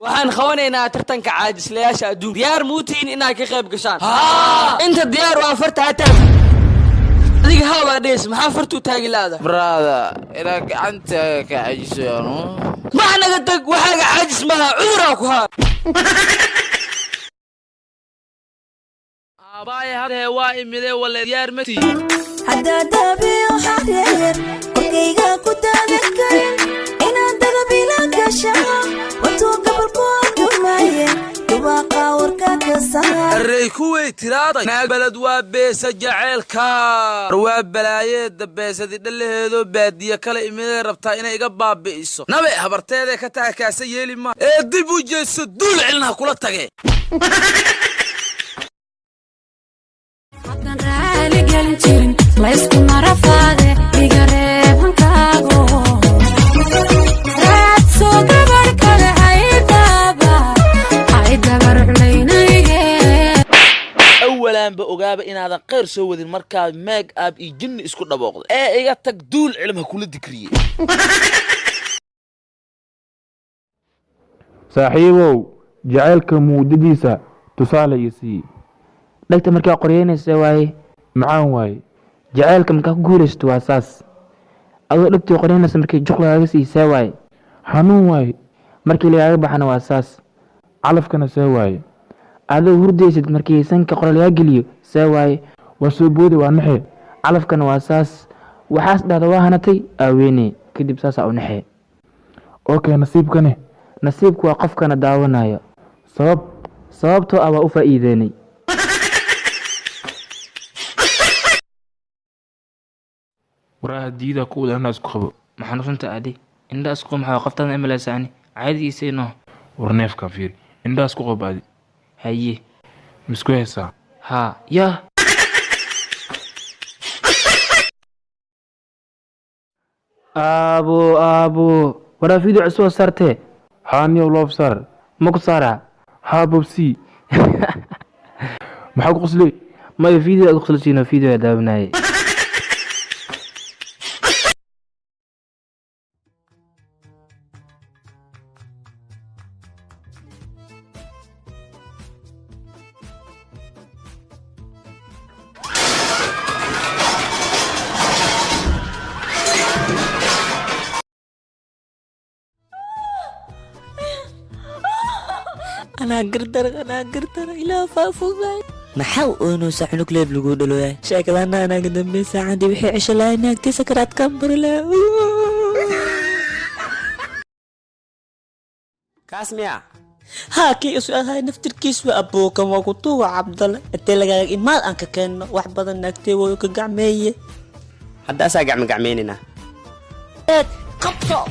waxaan khawanaynaa tartanka caajislayaasha adduunka diyaar muutiin inaad ka qayb gashaan inta diyaar waa farta hataa adiga hawa dhees maxaa fartu taagi laada brother ila gacanta ka cajisaano ma naga tag waxaaga caajis ma cudura ku haa abaay hadee waa imide wala diyaar ma tii hada dabiyo xareer qorkayga ku taagay inaan dadabila gasha wato gabalku dumaye dubaqa warka ka saar array kuway tiraaday naag balad waa beesa jaceelka waa balaayeed beesadi dhaleedo baadiya kale imide rabtaa inay iga baabi'iso nabe habarteeda ka taakaasa yeeli ma ee dib u jeeso duul cilna kula tage ما يسكن رفاده يقرب هنكاغو رات سوق بركة عيدابا علينا أولاً بأقابة إن هذا غير سوى المركب ميك أب يجن إسكو دبوغ إيه تقدول علمها كل الذكرية صاحبو جعلك مودديسا تصالي يسي دكت مركا قرينيسا واي معان واي jaceelka markaa ku guulaysto waa saas adoo dhigtii qoraynaysa markii juqlaaga siisaa waaye xanuun waaye markii lagaaga baxana waa saas calafkana saa waaye adoo hurdaysid markii sanka qora lagaa geliyo saa waaye waa soo boodi waa naxe calafkana waa saas waxaas dhahda waa hanatay aaweene kadib saasaa u naxee okay nasiibkane nasiibku waa qofkana daawanaya sababtoo ah waa u faa'iideenay waraha diida ku wada inaa isku qabo maxaan runta adi indha isku maxaa qoftaan imalaysani caadigiisayno war neefka fiir indha isku qabo adi haye misku heesaa ha ya abo waraa video cusub sartee haaniyow loof sar ma ku saaraa haa bobsi maxaa ku qosley maya video aad qoslasiino video daawanaye أنا قردر إلى فافوزاي maxaa uu saxnuk leeb lagu dhaloyay sheekadana anaga dambe saacadii wixii cisho lahayd naagtii sakaraad ka burla kaas miya ها كي اسوء هاي نفتر كيس وابوك وقطوع عبد الله التلاقى إيمال أنك كان واحد بدل نكتي ويوكا قعمية hadda asaa gacmo gacmeynina قبصة